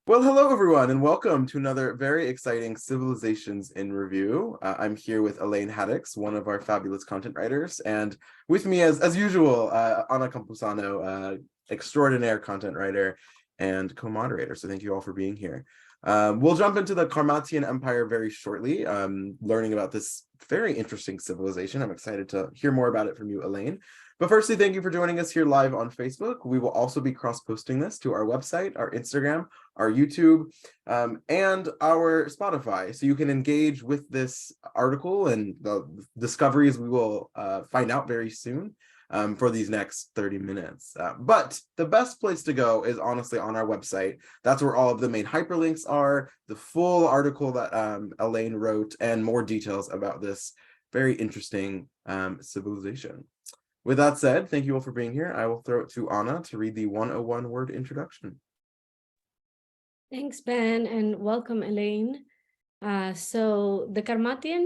Well, hello everyone, and welcome to another very exciting Civilizations in Review. I'm here with Elaine Haddix, one of our fabulous content writers, and with me, as usual, Ana Campuzano, extraordinaire content writer and co-moderator. So thank you all for being here. We'll jump into the Qarmatian Empire very shortly, learning about this very interesting civilization. I'm excited to hear more about it from you, Elaine. But firstly, thank you for joining us here live on Facebook. We will also be cross-posting this to our website, our Instagram, our YouTube, and our Spotify. So you can engage with this article and the discoveries we will find out very soon for these next 30 minutes. But the best place to go is honestly on our website. That's where all of the main hyperlinks are, the full article that Elaine wrote, and more details about this very interesting civilization. With that said, thank you all for being here. I will throw it to Ana to read the 101 word introduction. Thanks, Ben, and welcome, Elaine. So the Qarmatian,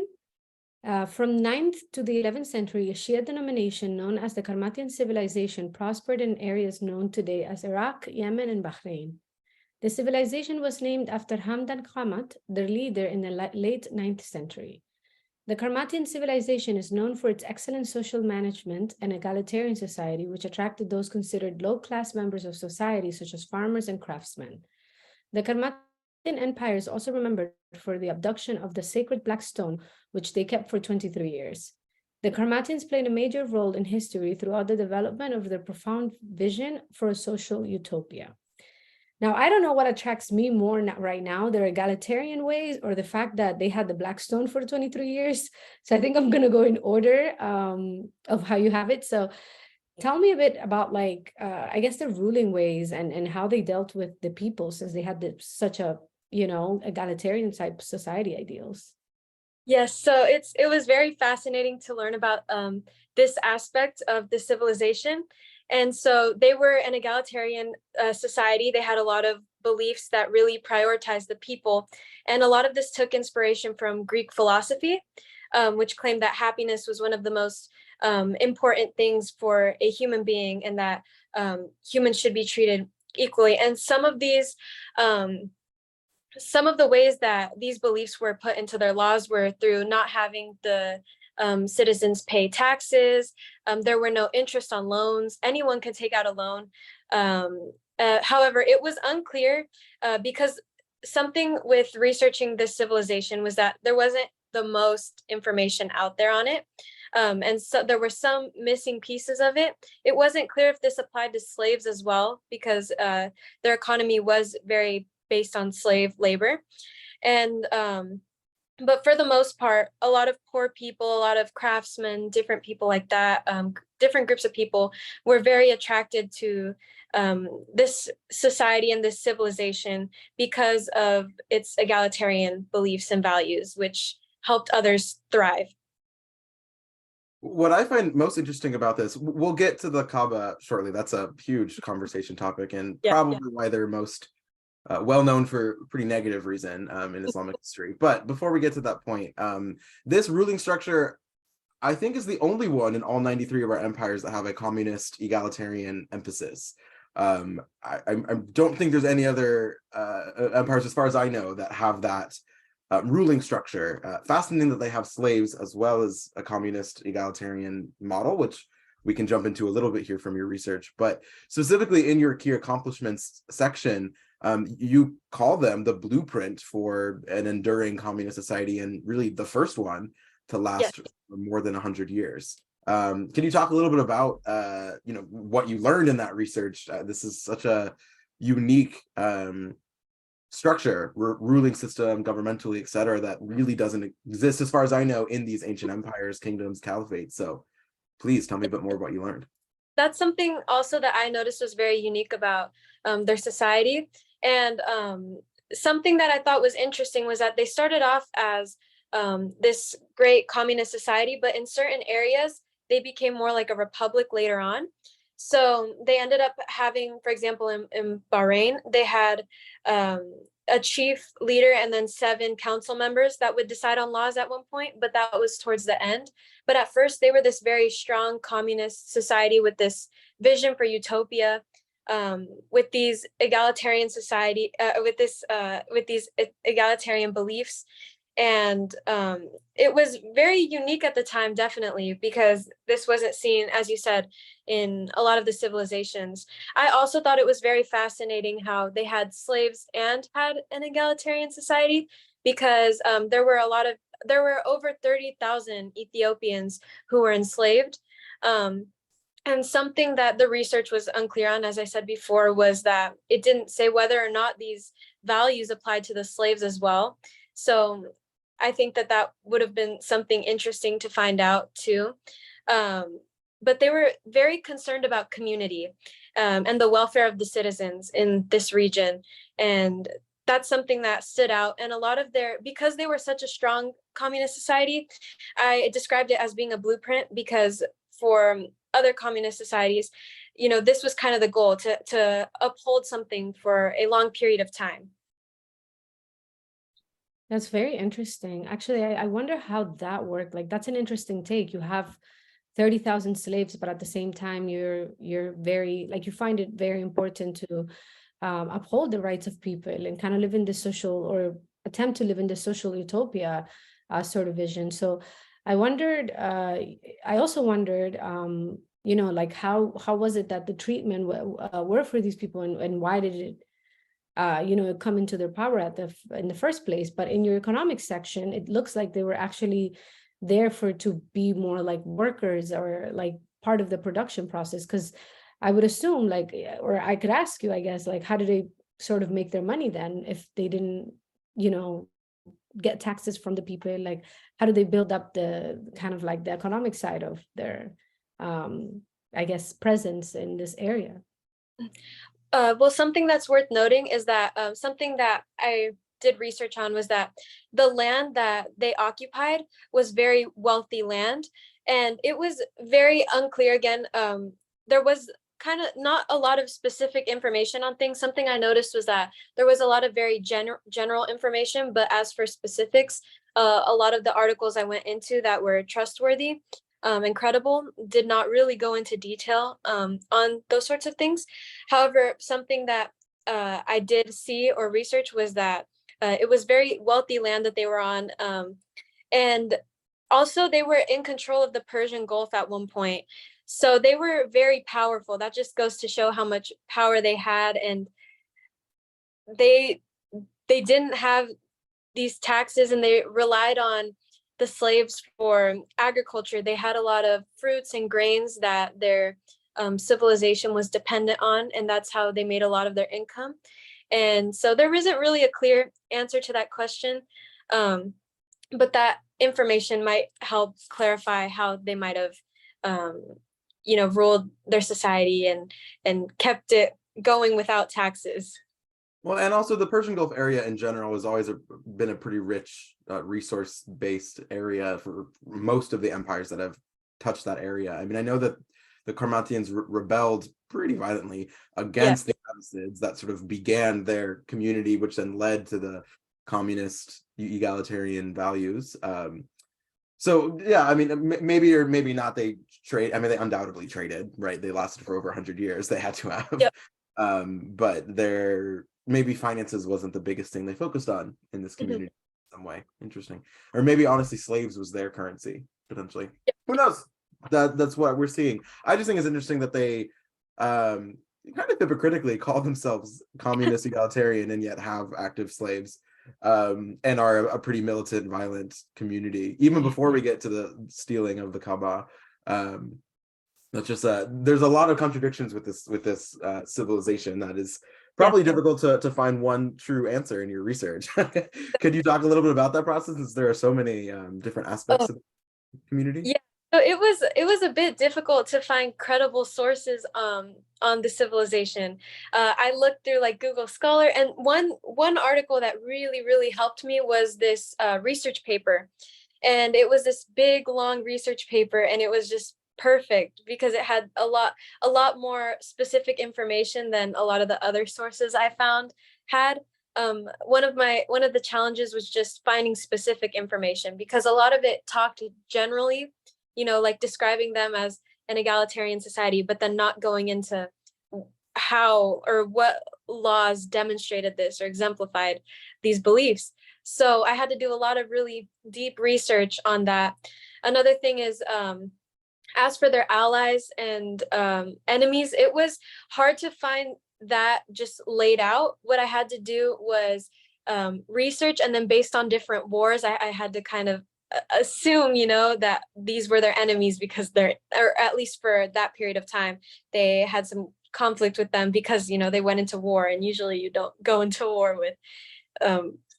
from 9th to the 11th century, a Shia denomination known as the Carmathian Civilization prospered in areas known today as Iraq, Yemen, and Bahrain. The civilization was named after Hamdan Qarmat, their leader in the late 9th century. The Qarmatian civilization is known for its excellent social management and egalitarian society, which attracted those considered low-class members of society, such as farmers and craftsmen. The Qarmatian Empire is also remembered for the abduction of the sacred black stone, which they kept for 23 years. The Qarmatians played a major role in history throughout the development of their profound vision for a social utopia. Now, I don't know what attracts me more right now, their egalitarian ways or the fact that they had the black stone for 23 years. So I think I'm going to go in order of how you have it. So tell me a bit about I guess the ruling ways and how they dealt with the people, since they had such a, egalitarian type society ideals. Yes, so it was very fascinating to learn about this aspect of the civilization. And so they were an egalitarian society. They had a lot of beliefs that really prioritized the people. And a lot of this took inspiration from Greek philosophy, which claimed that happiness was one of the most important things for a human being, and that humans should be treated equally. And some of the ways that these beliefs were put into their laws were through not having the citizens pay taxes. There were no interest on loans. Anyone could take out a loan. However, it was unclear because something with researching this civilization was that there wasn't the most information out there on it. And so there were some missing pieces of it. It wasn't clear if this applied to slaves as well, because their economy was very based on slave labor. And but for the most part, a lot of poor people, a lot of craftsmen, different people like that, different groups of people were very attracted to this society and this civilization because of its egalitarian beliefs and values, which helped others thrive. What I find most interesting about this, we'll get to the Kaaba shortly. That's a huge conversation topic, and probably why they're most well known for a pretty negative reason in Islamic history. But before we get to that point, this ruling structure, I think, is the only one in all 93 of our empires that have a communist egalitarian emphasis. I don't think there's any other empires, as far as I know, that have that ruling structure. Fascinating that they have slaves as well as a communist egalitarian model, which we can jump into a little bit here from your research. But specifically in your key accomplishments section, you call them the blueprint for an enduring communist society, and really the first one to last for more than 100 years. Can you talk a little bit about what you learned in that research? This is such a unique structure, ruling system, governmentally, etc., that really doesn't exist, as far as I know, in these ancient empires, kingdoms, caliphates. So please tell me a bit more what you learned. That's something also that I noticed was very unique about their society. And something that I thought was interesting was that they started off as this great communist society, but in certain areas, they became more like a republic later on. So they ended up having, for example, in Bahrain, they had a chief leader and then 7 council members that would decide on laws at one point, but that was towards the end. But at first, they were this very strong communist society with this vision for utopia. with these egalitarian society, with these egalitarian beliefs. And it was very unique at the time, definitely, because this wasn't seen, as you said, in a lot of the civilizations. I also thought it was very fascinating how they had slaves and had an egalitarian society, because there were over 30,000 Ethiopians who were enslaved. And something that the research was unclear on, as I said before, was that it didn't say whether or not these values applied to the slaves as well. So I think that that would have been something interesting to find out too. But they were very concerned about community and the welfare of the citizens in this region. And that's something that stood out. And a lot of because they were such a strong communist society, I described it as being a blueprint, because for other communist societies, this was kind of the goal, to uphold something for a long period of time. That's very interesting. Actually, I wonder how that worked. Like, that's an interesting take. You have 30,000 slaves, but at the same time, you're very, like, you find it very important to uphold the rights of people and kind of live in the social, or attempt to live in the social utopia sort of vision. So I wondered, I also wondered, like, how was it that the treatment were for these people, and why did it come into their power in the first place? But in your economics section, it looks like they were actually there to be more like workers, or like part of the production process. Because I would assume, like, or I could ask you, I guess, like, how do they sort of make their money then, if they didn't, get taxes from the people? Like, how do they build up the kind of like the economic side of their, I guess, presence in this area? Well, something that's worth noting is that something that I did research on was that the land that they occupied was very wealthy land, and it was very unclear. Again, there was kind of not a lot of specific information on things. Something I noticed was that there was a lot of very general information, but as for specifics, a lot of the articles I went into that were trustworthy and credible did not really go into detail on those sorts of things. However, something that I did see or research was that it was very wealthy land that they were on. And also they were in control of the Persian Gulf at one point. So they were very powerful. That just goes to show how much power they had. And they didn't have these taxes, and they relied on the slaves for agriculture. They had a lot of fruits and grains that their civilization was dependent on, and that's how they made a lot of their income. And so there isn't really a clear answer to that question, but that information might help clarify how they might have, ruled their society and kept it going without taxes. Well, and also the Persian Gulf area in general has always been a pretty rich resource-based area for most of the empires that have touched that area. I mean, I know that the Qarmathians rebelled pretty violently against the Abbasids that sort of began their community, which then led to the communist egalitarian values. So yeah, I mean, maybe or maybe not they trade. I mean, they undoubtedly traded, right? They lasted for over 100 years. They had to have. Yep. But maybe finances wasn't the biggest thing they focused on in this community in some way. Interesting. Or maybe honestly slaves was their currency, potentially. Who knows? That's what we're seeing. I just think it's interesting that they kind of hypocritically call themselves communist egalitarian and yet have active slaves, and are a pretty militant, violent community, even before we get to the stealing of the Kaaba. That's just there's a lot of contradictions with this civilization that is probably difficult to find one true answer in your research. Could you talk a little bit about that process, since there are so many different aspects of the community? Yeah, so it was a bit difficult to find credible sources on the civilization. I looked through like Google Scholar, and one article that really helped me was this research paper, and it was this big long research paper, and it was just perfect because it had a lot more specific information than a lot of the other sources I found had. One of the challenges was just finding specific information, because a lot of it talked generally, like describing them as an egalitarian society, but then not going into how or what laws demonstrated this or exemplified these beliefs. So I had to do a lot of really deep research on that. Another thing is, as for their allies and enemies, it was hard to find that just laid out. What I had to do was research, and then based on different wars, I had to kind of assume, that these were their enemies because or at least for that period of time, they had some conflict with them because, they went into war, and usually you don't go into war with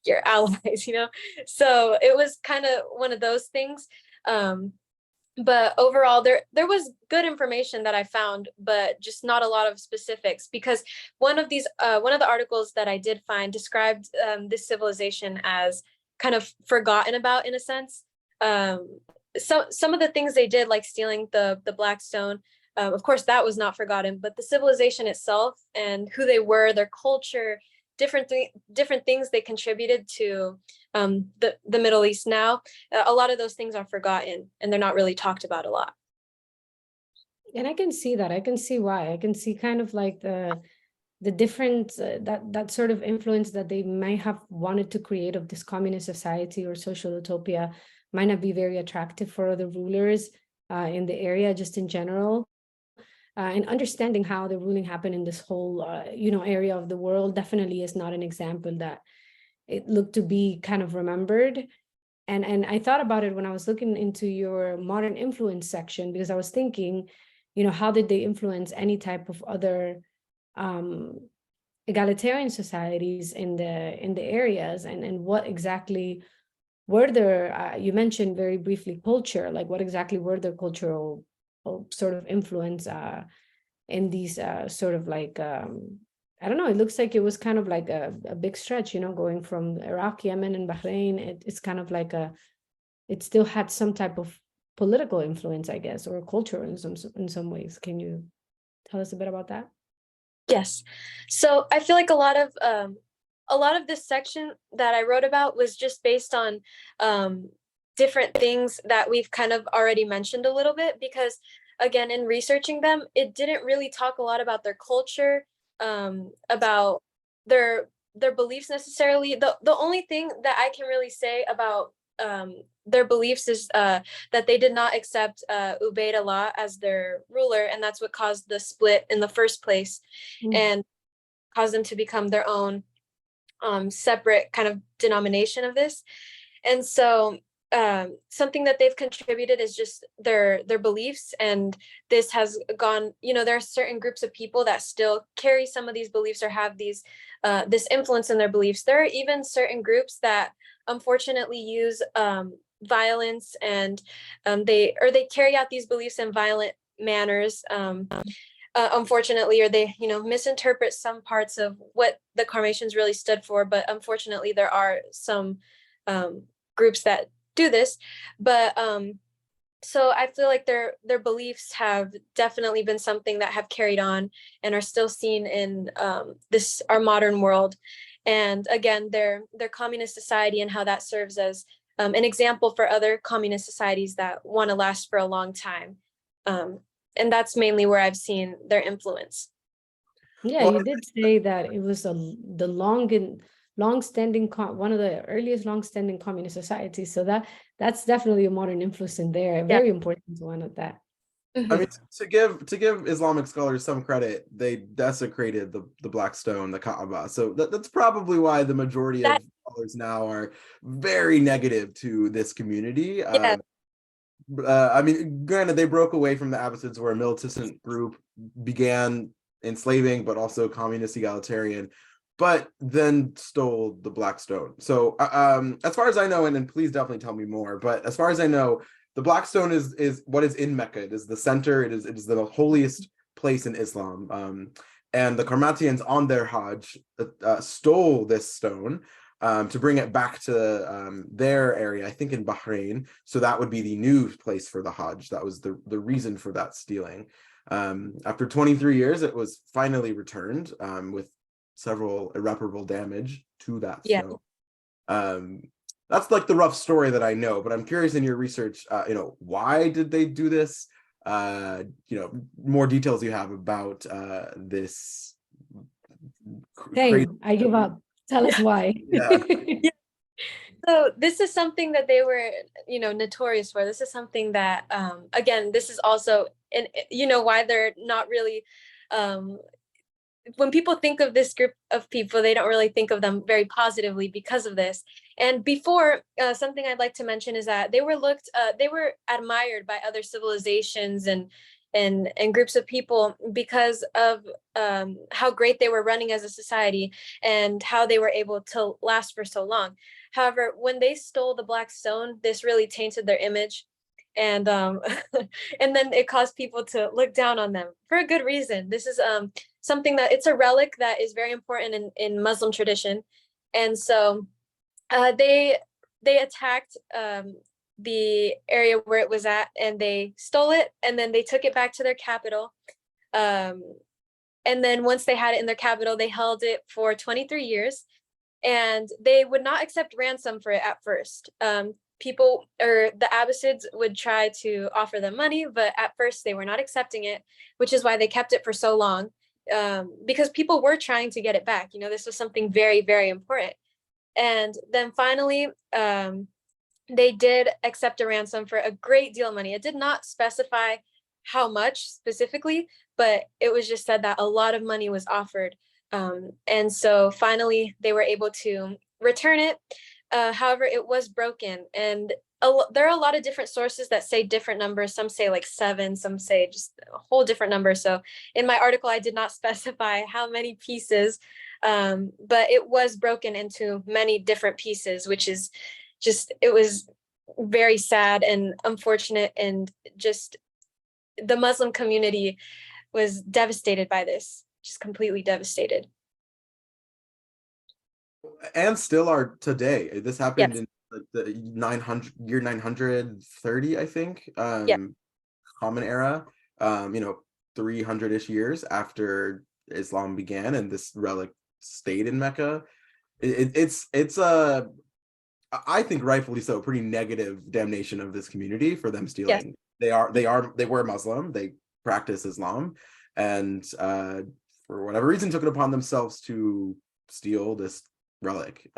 your allies, So it was kind of one of those things. But overall, there was good information that I found, but just not a lot of specifics, because one of the articles that I did find described this civilization as kind of forgotten about, in a sense. So some of the things they did, like stealing the black stone, of course that was not forgotten, but the civilization itself and who they were, their culture, different things they contributed to the Middle East now, a lot of those things are forgotten and they're not really talked about a lot. And I can see that. I can see why. I can see kind of like the different that sort of influence that they might have wanted to create of this communist society or social utopia might not be very attractive for other rulers in the area, just in general. And understanding how the ruling happened in this whole area of the world definitely is not an example that it looked to be kind of remembered. And I thought about it when I was looking into your modern influence section, because I was thinking, how did they influence any type of other egalitarian societies in the areas, and what exactly were their you mentioned very briefly culture, like what exactly were their cultural sort of influence in these sort of like I don't know, it looks like it was kind of like a big stretch, going from Iraq, Yemen, and Bahrain. It's kind of like it still had some type of political influence, I guess, or culture in some ways. Can you tell us a bit about that? Yes. So I feel like a lot of this section that I wrote about was just based on different things that we've kind of already mentioned a little bit, because again, in researching them, it didn't really talk a lot about their culture, about their beliefs necessarily. The only thing that I can really say about their beliefs is that they did not accept Ubayd Allah as their ruler, and that's what caused the split in the first place, and caused them to become their own separate kind of denomination of this. And so something that they've contributed is just their beliefs, and this has gone, there are certain groups of people that still carry some of these beliefs or have these this influence in their beliefs. There are even certain groups that unfortunately use violence, and they carry out these beliefs in violent manners, unfortunately, or they misinterpret some parts of what the Qarmatians really stood for. But unfortunately, there are some groups that do this. But so I feel like their beliefs have definitely been something that have carried on and are still seen in our modern world. And again, their communist society and how that serves as an example for other communist societies that want to last for a long time. And that's mainly where I've seen their influence. Yeah, you did say that it was the long-standing one of the earliest long-standing communist societies. So that's definitely a modern influence in there, a very important one of that. I mean, to give Islamic scholars some credit, they desecrated the Black Stone, the Kaaba. So that's probably why the majority of scholars now are very negative to this community. Yeah. I mean, granted, they broke away from the Abbasids, were a militant group, began enslaving, but also communist egalitarian, but then stole the Black Stone. So as far as I know, and please definitely tell me more, but as far as I know, the Black Stone is what is in Mecca. It is the center. It is the holiest place in Islam. And the Qarmatians on their Hajj stole this stone to bring it back to their area, I think in Bahrain. So that would be the new place for the Hajj. That was the reason for that stealing. After 23 years, it was finally returned with several irreparable damage to that stone. That's like the rough story that I know, but I'm curious in your research, why did they do this? More details you have about this crazy. Same, I give up. Tell us why. Yeah. So this is something that they were, notorious for. This is something that, again, this is also, and why they're not really, when people think of this group of people, they don't really think of them very positively because of this. And before, something I'd like to mention is that they were admired by other civilizations and groups of people because of how great they were running as a society and how they were able to last for so long. However, when they stole the Black Stone, this really tainted their image, and and then it caused people to look down on them for a good reason. This is something that it's a relic that is very important in Muslim tradition, and so they attacked the area where it was at, and they stole it, and then they took it back to their capital. And then once they had it in their capital, they held it for 23 years, and they would not accept ransom for it at first. People, or the Abbasids, would try to offer them money, but at first they were not accepting it, which is why they kept it for so long, because people were trying to get it back. This was something very, very important. And then finally, they did accept a ransom for a great deal of money. It did not specify how much specifically, but it was just said that a lot of money was offered. And so finally they were able to return it. However, it was broken, and there are a lot of different sources that say different numbers. Some say like 7, some say just a whole different number. So in my article, I did not specify how many pieces, but it was broken into many different pieces, which is it was very sad and unfortunate, and just the Muslim community was devastated by this, just completely devastated. And still are today. This happened Yes. in the 930, I think, Yeah. Common Era, 300-ish years after Islam began, and this relic stayed in Mecca. It's I think rightfully so, pretty negative damnation of this community for them stealing. Yes. They were Muslim, they practice Islam, and for whatever reason took it upon themselves to steal this relic.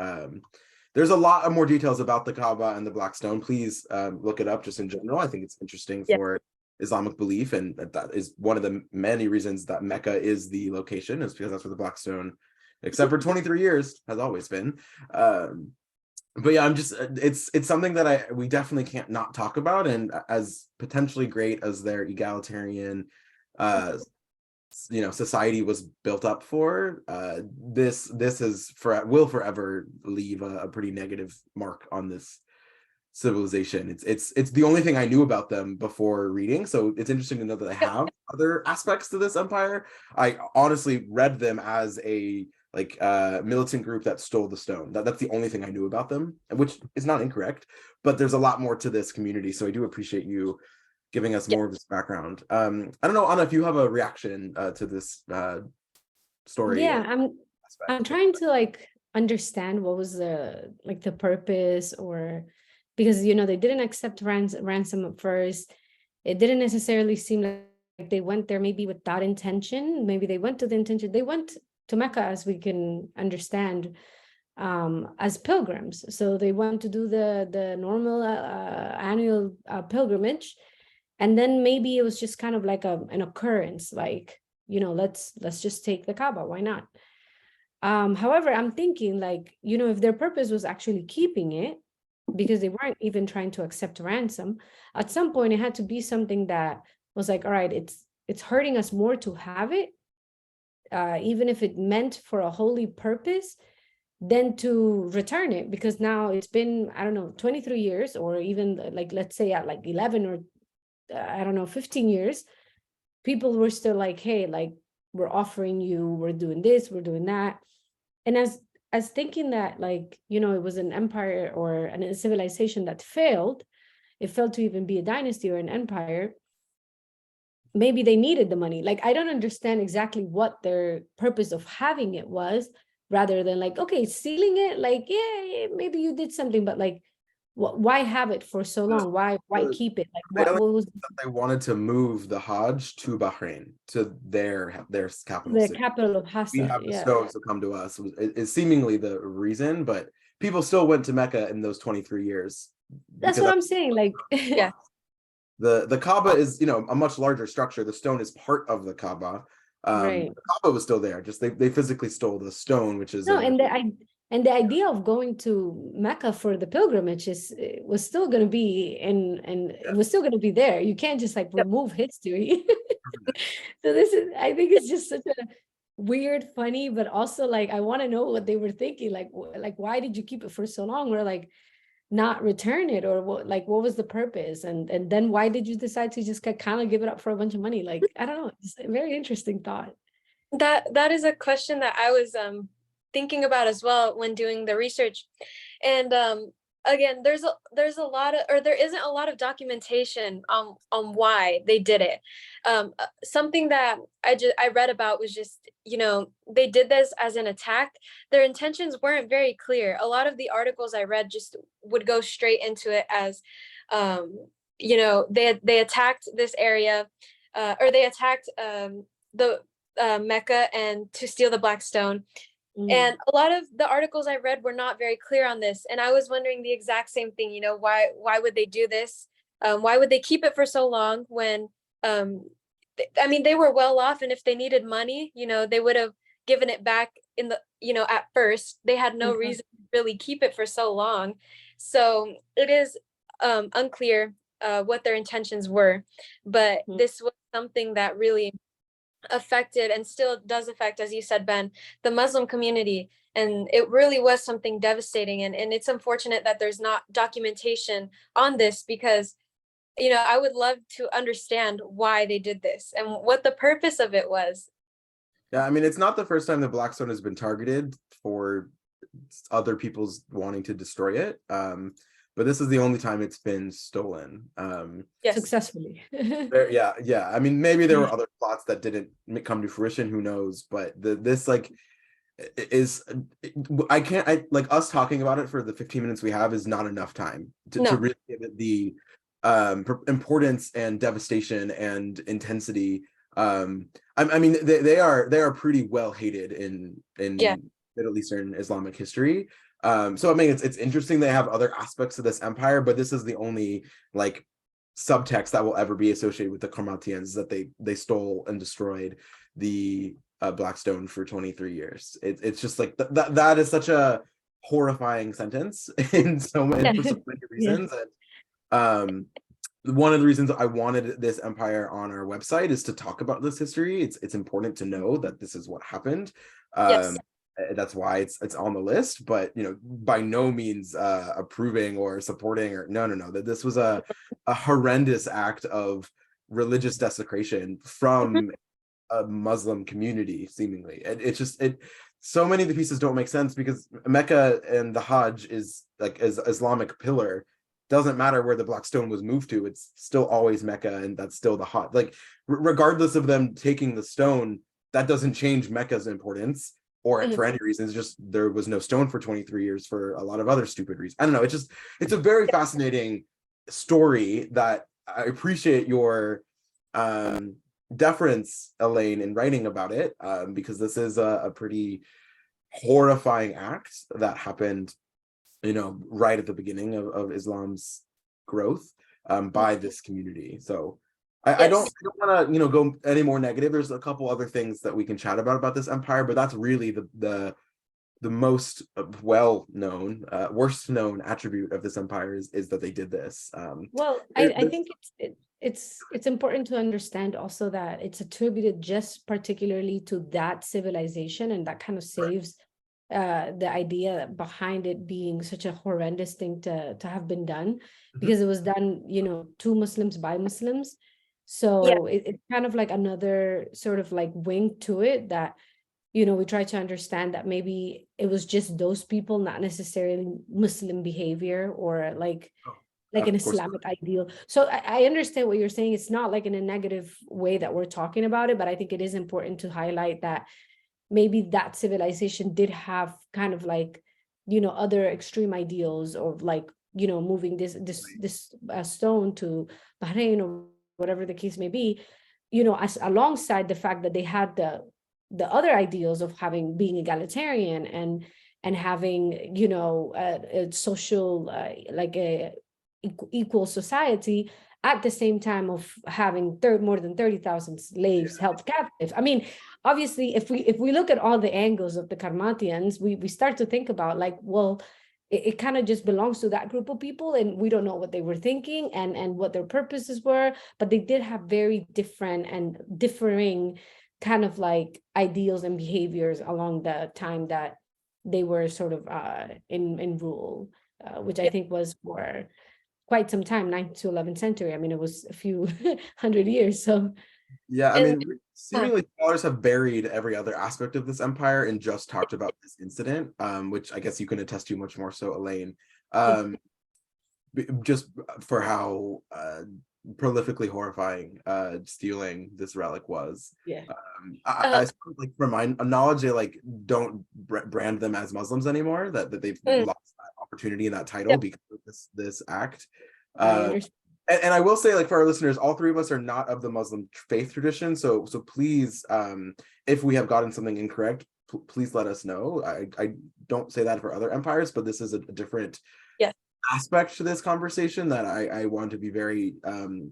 There's a lot of more details about the Kaaba and the Black Stone. Please look it up just in general. I think it's interesting for Islamic belief, and that is one of the many reasons that Mecca is the location, is because that's where the Black Stone, except for 23 years, has always been. But yeah, it's something that we definitely can't not talk about, and as potentially great as their egalitarian society was built up for, this will forever leave a pretty negative mark on this civilization. It's the only thing I knew about them before reading, so it's interesting to know that they have other aspects to this empire. I honestly read them as a militant group that stole the stone. That's the only thing I knew about them, which is not incorrect, but there's a lot more to this community, so I do appreciate you giving us more of this background. I don't know, Anna, if you have a reaction to this story. Yeah, I'm trying to understand what was the purpose, or because they didn't accept ransom at first. It didn't necessarily seem like they went there maybe with that intention. Maybe they went to Mecca, as we can understand, as pilgrims. So they went to do the normal annual pilgrimage, and then maybe it was just kind of like an occurrence, let's just take the Kaaba, why not? However, I'm thinking if their purpose was actually keeping it, because they weren't even trying to accept ransom, at some point it had to be something that was all right, it's hurting us more to have it, even if it meant for a holy purpose, than to return it, because now it's been, I don't know, 23 years, or even let's say at 11 or 15 years, people were still hey, we're offering you, we're doing this, we're doing that. And as thinking that it was an empire or a civilization that failed, it failed to even be a dynasty or an empire, maybe they needed the money. I don't understand exactly what their purpose of having it was, rather than okay, stealing it, yeah, maybe you did something, but why have it for so long? Why keep it? Like what was They wanted to move the Hajj to Bahrain, to their capital the city. capital of We Hassa? have the Yeah, stones to come to us is seemingly the reason, but people still went to Mecca in those 23 years. that's because what I'm saying. Like, Yeah. the Kaaba is, a much larger structure. The stone is part of the Kaaba. right. The Kaaba was still there, just they physically stole the stone, which is No, and the idea of going to Mecca for the pilgrimage was still going to be and it was still going to be there. You can't just like Yep. remove history. So this is, I think it's just such a weird, funny, but also like I want to know what they were thinking. Like why did you keep it for so long, or like not return it, or what was the purpose? And then why did you decide to just kind of give it up for a bunch of money? Like, I don't know. It's a very interesting thought. That is a question that I was thinking about as well when doing the research. And again, there isn't a lot of documentation on why they did it. Something that I read about was just, they did this as an attack. Their intentions weren't very clear. A lot of the articles I read just would go straight into it as they attacked this area, or they attacked the Mecca and to steal the Black Stone. And a lot of the articles I read were not very clear on this. And I was wondering the exact same thing, why would they do this? Why would they keep it for so long when, they were well off. And if they needed money, they would have given it back at first. They had no reason to really keep it for so long. So it is unclear what their intentions were. But this was something that really affected and still does affect, as you said, Ben, the Muslim community. And it really was something devastating. And it's unfortunate that there's not documentation on this, because, I would love to understand why they did this and what the purpose of it was. Yeah, it's not the first time the Black Stone has been targeted for other people's wanting to destroy it. But this is the only time it's been stolen. Yes. Successfully. Yeah. Maybe there were other plots that didn't come to fruition, who knows? But this is, us talking about it for the 15 minutes we have is not enough time to really give it the importance and devastation and intensity. They are pretty well hated in Middle Eastern Islamic history. So it's interesting they have other aspects of this empire, but this is the only subtext that will ever be associated with the Qarmatians, that they stole and destroyed the Black Stone for 23 years. It's just like that is such a horrifying sentence for so many reasons. And one of the reasons I wanted this empire on our website is to talk about this history. It's important to know that this is what happened. Yes. That's why it's on the list, but by no means approving or supporting, or no, that this was a horrendous act of religious desecration from a Muslim community, seemingly. And it's just so many of the pieces don't make sense, because Mecca and the Hajj is like as Islamic pillar. Doesn't matter where the Black Stone was moved to, it's still always Mecca, and that's still the Hajj. Regardless of them taking the stone, that doesn't change Mecca's importance, or for any reason. It's just there was no stone for 23 years for a lot of other stupid reasons. I don't know. It's a very fascinating story that I appreciate your deference, Elaine, in writing about it, because this is a pretty horrifying act that happened, right at the beginning of Islam's growth by this community. So I don't want to go any more negative. There's a couple other things that we can chat about this empire, but that's really the most well-known, worst known attribute of this empire is that they did this. Well, I think it's important to understand also that it's attributed just particularly to that civilization, and that kind of saves the idea behind it being such a horrendous thing to have been done, because it was done, to Muslims by Muslims. So it's kind of like another sort of like wing to it, that we try to understand that maybe it was just those people, not necessarily Muslim behavior or like an Islamic ideal. So I understand what you're saying. It's not like in a negative way that we're talking about it, but I think it is important to highlight that maybe that civilization did have kind of like, other extreme ideals, or like moving this stone to Bahrain or whatever the case may be, as alongside the fact that they had the other ideals of being egalitarian and having, a social, like a equal society, at the same time of having more than 30,000 slaves held captive. I mean, obviously, if we look at all the angles of the Qarmatians, we start to think about like, well, it kind of just belongs to that group of people, and we don't know what they were thinking and what their purposes were, but they did have very different and differing kind of like ideals and behaviors along the time that they were sort of in rule, which I think was for quite some time, 9th to 11th century. I mean, it was a few hundred years. So yeah, I And mean, seemingly scholars have buried every other aspect of this empire and just talked about this incident, which I guess you can attest to much more so, Elaine, just for how prolifically horrifying stealing this relic was. yeah. I suppose, like, from my knowledge, they like don't brand them as Muslims anymore, that they've lost that opportunity and that title because of this act. And I will say, like, for our listeners, all three of us are not of the Muslim faith tradition, so please, if we have gotten something incorrect, please let us know. I don't say that for other empires, but this is a different aspect to this conversation that I want to be very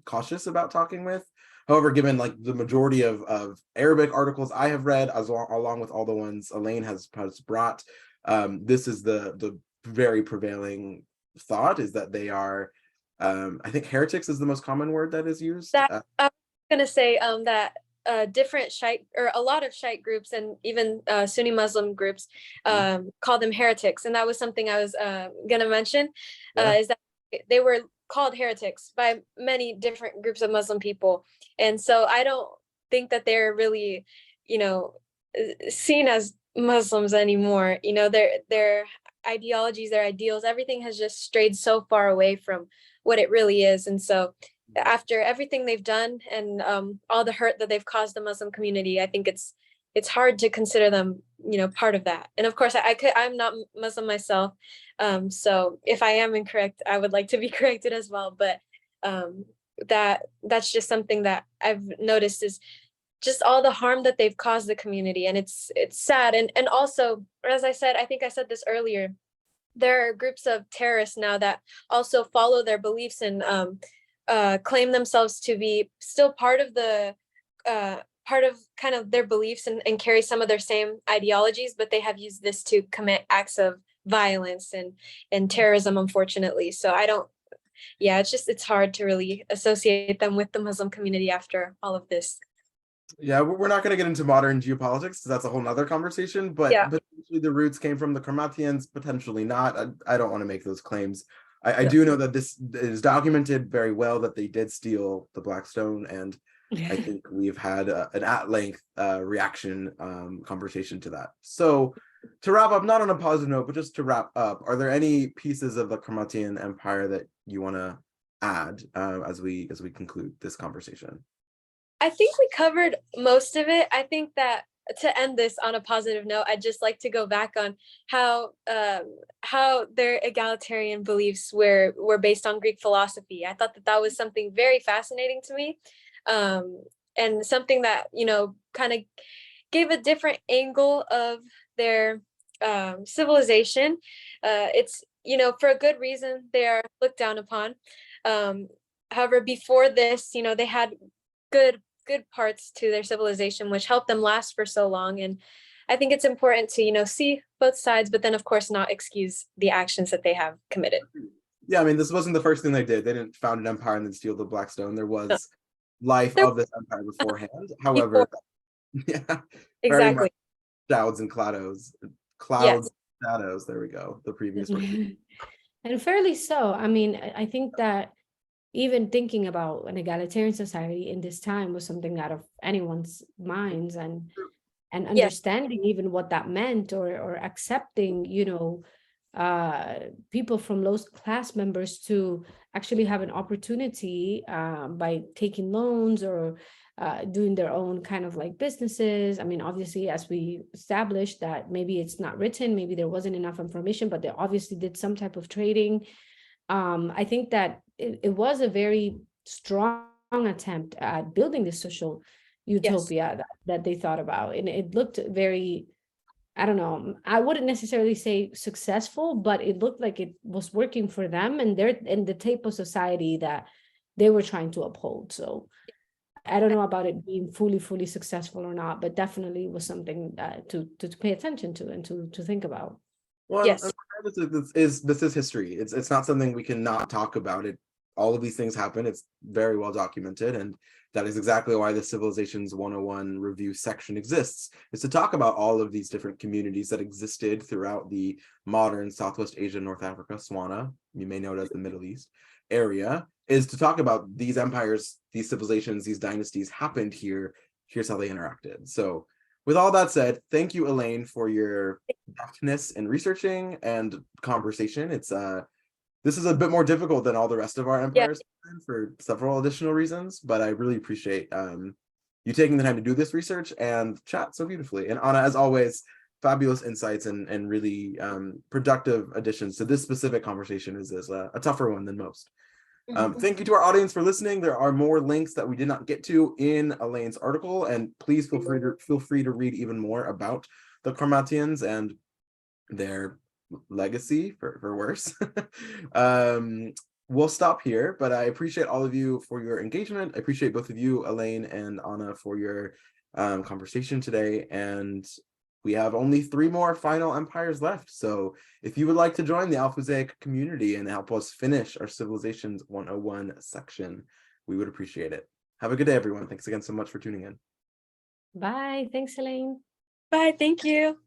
cautious about talking with. However, given like the majority of Arabic articles I have read, along with all the ones Elaine has brought, this is the very prevailing thought, is that they are, I think heretics is the most common word that is used. That I was gonna say that different Shiite, or a lot of Shiite groups and even Sunni Muslim groups call them heretics, and that was something I was gonna mention, is that they were called heretics by many different groups of Muslim people, and so I don't think that they're really, seen as Muslims anymore. Their ideologies, their ideals, everything has just strayed so far away from what it really is. And so after everything they've done and all the hurt that they've caused the Muslim community, I think it's hard to consider them, part of that. And of course, I'm not Muslim myself, so if I am incorrect, I would like to be corrected as well. But that's just something that I've noticed, is just all the harm that they've caused the community, and it's sad. And also, as I said, I think I said this earlier, there are groups of terrorists now that also follow their beliefs and claim themselves to be still part of kind of their beliefs and carry some of their same ideologies, but they have used this to commit acts of violence and terrorism, unfortunately. So it's hard to really associate them with the Muslim community after all of this. Yeah, we're not going to get into modern geopolitics because that's a whole nother conversation, but potentially the roots came from the Qarmathians, potentially not. I don't want to make those claims. I do know that this is documented very well, that they did steal the Black Stone, and I think we've had an at-length reaction conversation to that. So to wrap up, not on a positive note, but just to wrap up, are there any pieces of the Qarmatian Empire that you want to add as we conclude this conversation? I think we covered most of it. I think that to end this on a positive note, I'd just like to go back on how their egalitarian beliefs were based on Greek philosophy. I thought that was something very fascinating to me, and something that kind of gave a different angle of their civilization. It's for a good reason they are looked down upon. However, before this, they had good parts to their civilization, which helped them last for so long. And I think it's important to, see both sides, but then of course not excuse the actions that they have committed. Yeah, I mean, this wasn't the first thing they did. They didn't found an empire and then steal the Black Stone. There was life of this empire beforehand. However, Exactly. Clouds and shadows. Shadows. There we go. The previous word. And fairly so. I mean, I think that even thinking about an egalitarian society in this time was something out of anyone's minds, and understanding even what that meant, or accepting, people from low class members to actually have an opportunity by taking loans or doing their own kind of like businesses. I mean, obviously, as we established, that maybe it's not written, maybe there wasn't enough information, but they obviously did some type of trading. I think that it was a very strong attempt at building this social utopia that they thought about. And it looked very, I don't know, I wouldn't necessarily say successful, but it looked like it was working for them and the type of society that they were trying to uphold. So I don't know about it being fully successful or not, but definitely was something to pay attention to and to think about. Well, Yes. this is history. It's not something we can not talk about. It all of these things happen. It's very well documented, and that is exactly why the Civilizations 101 review section exists, is to talk about all of these different communities that existed throughout the modern Southwest Asia, North Africa, SWANA, you may know it as the Middle East area, is to talk about these empires, these civilizations, these dynasties happened here. Here's how they interacted. So with all that said, thank you, Elaine, for your deftness in researching and conversation. This is a bit more difficult than all the rest of our empires for several additional reasons, but I really appreciate you taking the time to do this research and chat so beautifully. And Anna, as always, fabulous insights and really productive additions to this specific conversation. Is a tougher one than most. Thank you to our audience for listening. There are more links that we did not get to in Elaine's article, and please feel free to read even more about the Qarmatians and their legacy, for worse. We'll stop here, but I appreciate all of you for your engagement. I appreciate both of you, Elaine and Anna, for your conversation today. And we have only 3 more final empires left. So if you would like to join the Alphazaic community and help us finish our Civilizations 101 section, we would appreciate it. Have a good day, everyone. Thanks again so much for tuning in. Bye. Thanks, Elaine. Bye. Thank you.